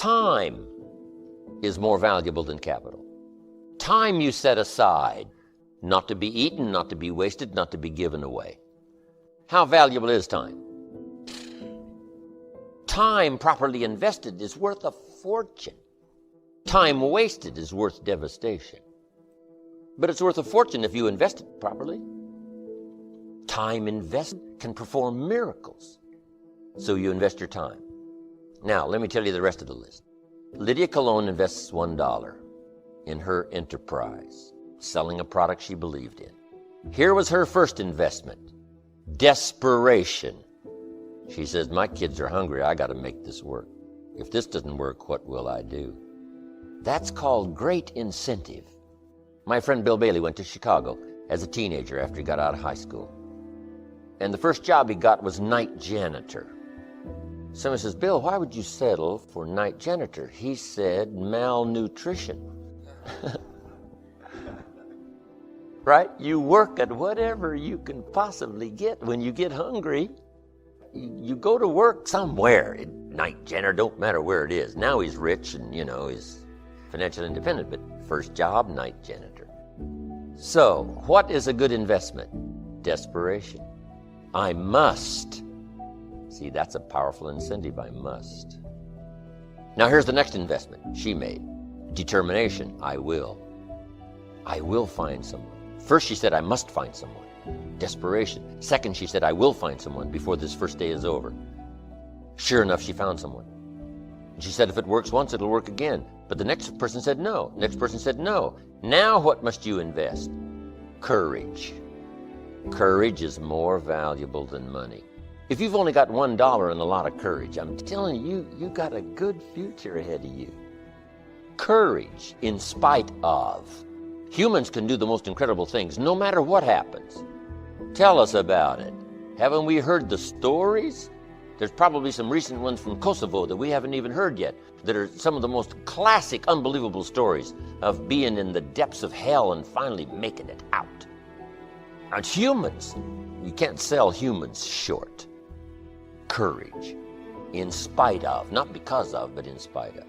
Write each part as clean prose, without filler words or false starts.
Time is more valuable than capital. Time you set aside, not to be eaten, not to be wasted, not to be given away. How valuable is time? Time properly invested is worth a fortune. Time wasted is worth devastation. But it's worth a fortune if you invest it properly. Time invested can perform miracles. So you invest your time. Now, let me tell you the rest of the list. Lydia Colon invests $1 in her enterprise, selling a product she believed in. Here was her first investment, desperation. She says, my kids are hungry. I got to make this work. If this doesn't work, what will I do? That's called great incentive. My friend Bill Bailey went to Chicago as a teenager after he got out of high school. And the first job he got was night janitor. Someone says, Bill, why would you settle for night janitor? He said, malnutrition. Right? You work at whatever you can possibly get. When you get hungry, you go to work somewhere. Night janitor, don't matter where it is. Now he's rich and, he's financially independent, but first job, night janitor. So, what is a good investment? Desperation. I must. See, that's a powerful incentive. I must. Now here's the next investment she made. Determination. I will. I will find someone. First she said, I must find someone. Desperation. Second, she said, I will find someone before this first day is over. Sure enough, she found someone. And she said, if it works once, it'll work again. But the next person said no. Next person said no. Now what must you invest? Courage. Courage is more valuable than money. If you've only got $1 and a lot of courage, I'm telling you, you got a good future ahead of you. Courage in spite of. Humans can do the most incredible things, no matter what happens. Tell us about it. Haven't we heard the stories? There's probably some recent ones from Kosovo that we haven't even heard yet, that are some of the most classic, unbelievable stories of being in the depths of hell and finally making it out. And humans, you can't sell humans short. Courage, in spite of, not because of, but in spite of.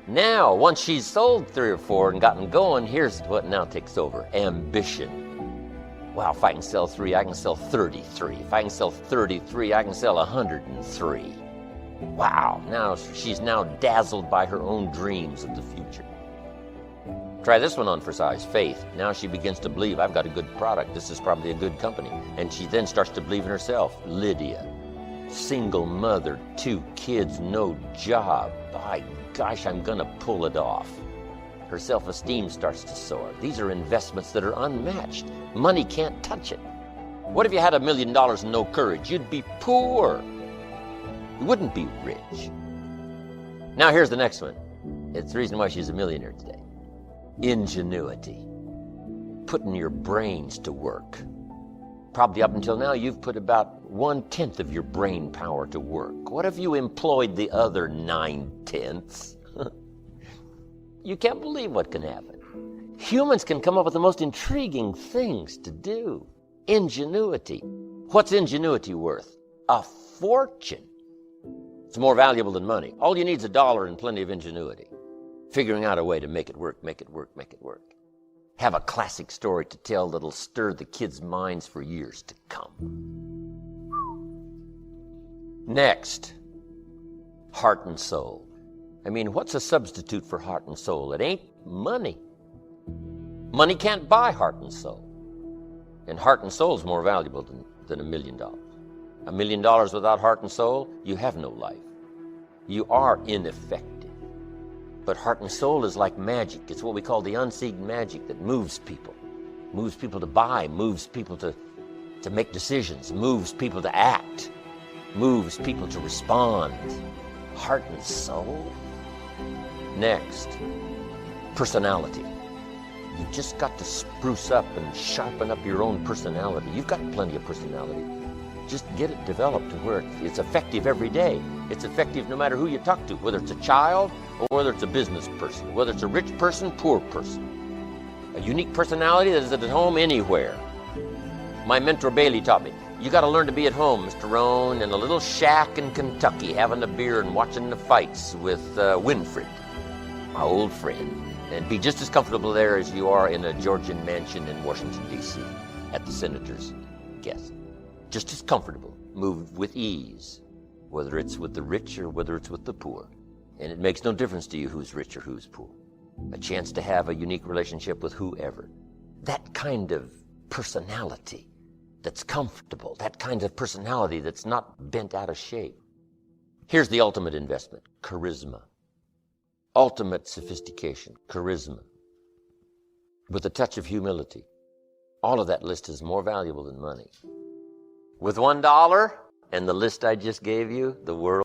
Now, once she's sold 3 or 4 and gotten going, here's what now takes over, ambition. Wow, if I can sell 3, I can sell 33. If I can sell 33, I can sell 103. Wow, now she's now dazzled by her own dreams of the future. Try this one on for size, faith. Now she begins to believe, I've got a good product. This is probably a good company. And she then starts to believe in herself. Lydia, single mother, 2 kids, no job. By gosh, I'm gonna pull it off. Her self-esteem starts to soar. These are investments that are unmatched. Money can't touch it. What if you had $1 million and no courage? You'd be poor. You wouldn't be rich. Now here's the next one. It's the reason why she's a millionaire today. Ingenuity. Putting your brains to work. Probably up until now, you've put about 1/10 of your brain power to work. What if you employed the other 9/10? You can't believe what can happen. Humans can come up with the most intriguing things to do. Ingenuity. What's ingenuity worth? A fortune. It's more valuable than money. All you need is $1 and plenty of ingenuity. Figuring out a way to make it work, make it work, make it work. Have a classic story to tell that'll stir the kids' minds for years to come. Next, heart and soul. I mean, what's a substitute for heart and soul? It ain't money. Money can't buy heart and soul. And heart and soul is more valuable than $1 million. $1 million without heart and soul, you have no life. You are ineffective. But heart and soul is like magic. It's what we call the unseen magic that moves people. Moves people to buy, moves people to make decisions, moves people to act, moves people to respond. Heart and soul. Next, personality. You've just got to spruce up and sharpen up your own personality. You've got plenty of personality. Just get it developed to where it's effective every day. It's effective no matter who you talk to, whether it's a child or whether it's a business person, whether it's a rich person, poor person. A unique personality that is at home anywhere. My mentor Bailey taught me, You got to learn to be at home, Mr. Rohn, in a little shack in Kentucky, having a beer and watching the fights with Winfred, my old friend, and be just as comfortable there as you are in a Georgian mansion in Washington, D.C., at the senator's guest. Just as comfortable, move with ease, whether it's with the rich or whether it's with the poor. And it makes no difference to you who's rich or who's poor. A chance to have a unique relationship with whoever. That kind of personality that's comfortable, that kind of personality that's not bent out of shape. Here's the ultimate investment, charisma. Ultimate sophistication, charisma, with a touch of humility. All of that list is more valuable than money. With $1 and the list I just gave you, the world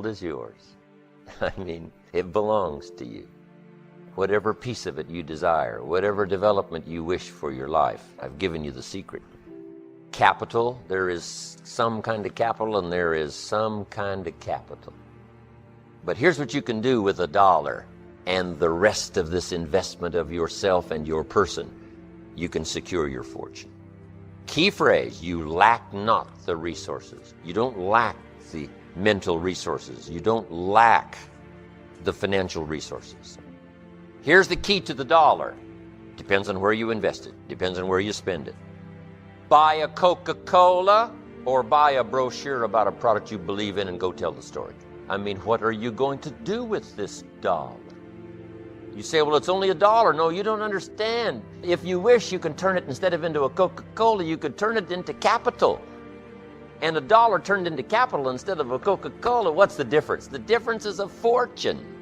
is yours. I mean, it belongs to you. Whatever piece of it you desire, whatever development you wish for your life, I've given you the secret. Capital, there is some kind of capital and there is some kind of capital. But here's what you can do with $1 and the rest of this investment of yourself and your person. You can secure your fortune. Key phrase, you lack not the resources. You don't lack the mental resources. You don't lack the financial resources. Here's the key to the $1. Depends on where you invest it. Depends on where you spend it. Buy a Coca-Cola or buy a brochure about a product you believe in and go tell the story. I mean, what are you going to do with this $1? You say, well, it's only $1. No, you don't understand. If you wish, you can turn it, instead of into a Coca-Cola, you could turn it into capital. And $1 turned into capital instead of a Coca-Cola, what's the difference? The difference is a fortune.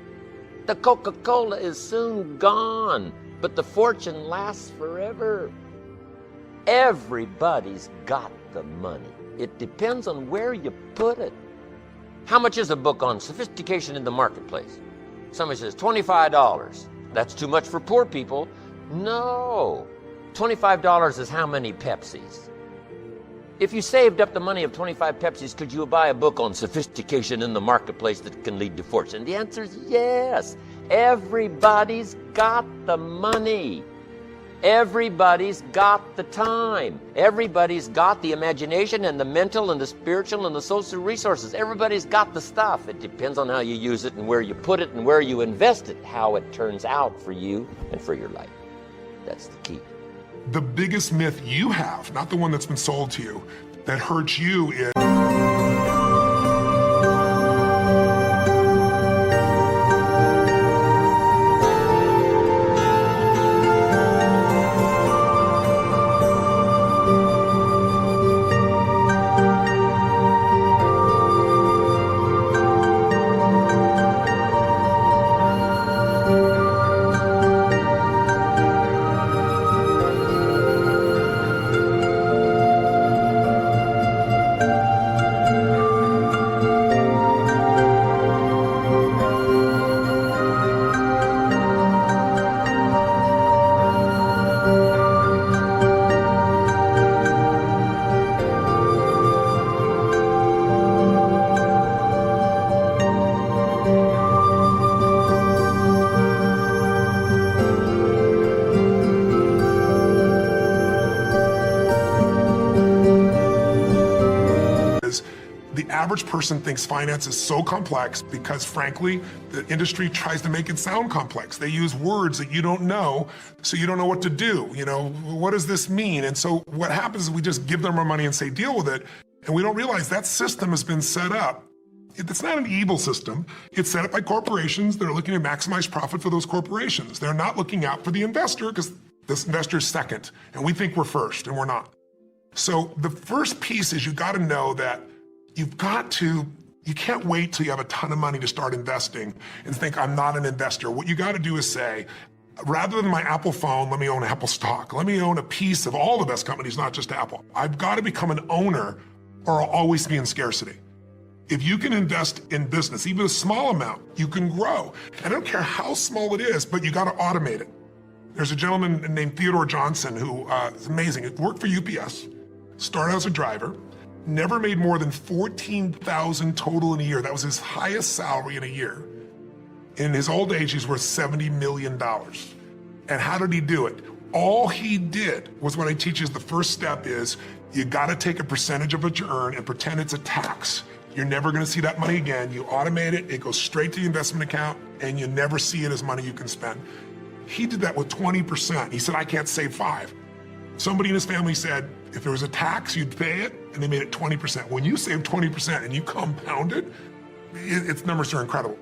The Coca-Cola is soon gone, but the fortune lasts forever. Everybody's got the money. It depends on where you put it. How much is a book on sophistication in the marketplace? Somebody says, $25. That's too much for poor people. No. $25 is how many Pepsis? If you saved up the money of 25 Pepsis, could you buy a book on sophistication in the marketplace that can lead to fortune? The answer is yes. Everybody's got the money. Everybody's got the time. Everybody's got the imagination and the mental and the spiritual and the social resources. Everybody's got the stuff. It depends on how you use it and where you put it and where you invest it, how it turns out for you and for your life. That's the key. The biggest myth you have, not the one that's been sold to you, that hurts you is the average person thinks finance is so complex because, frankly, the industry tries to make it sound complex. They use words that you don't know, so you don't know what to do. You know, what does this mean? And so what happens is we just give them our money and say, deal with it. And we don't realize that system has been set up. It's not an evil system. It's set up by corporations that are looking to maximize profit for those corporations. They're not looking out for the investor because this investor is second, and we think we're first, and we're not. So the first piece is you got to know that you can't wait till you have a ton of money to start investing and think, I'm not an investor. What you got to do is say, rather than my Apple phone, let me own Apple stock. Let me own a piece of all the best companies, not just Apple. I've got to become an owner or I'll always be in scarcity. If you can invest in business, even a small amount, you can grow. I don't care how small it is, but you got to automate it. There's a gentleman named Theodore Johnson who is amazing. He worked for UPS, started as a driver, never made more than $14,000 total in a year. That was his highest salary in a year. In his old age, he's worth $70 million. And how did he do it? All he did was what I teach is the first step is you got to take a percentage of what you earn and pretend it's a tax. You're never going to see that money again. You automate it, it goes straight to the investment account, and you never see it as money you can spend. He did that with 20%. He said, I can't save 5. Somebody in his family said, if there was a tax, you'd pay it, and they made it 20%. When you save 20% and you compound it, its numbers are incredible.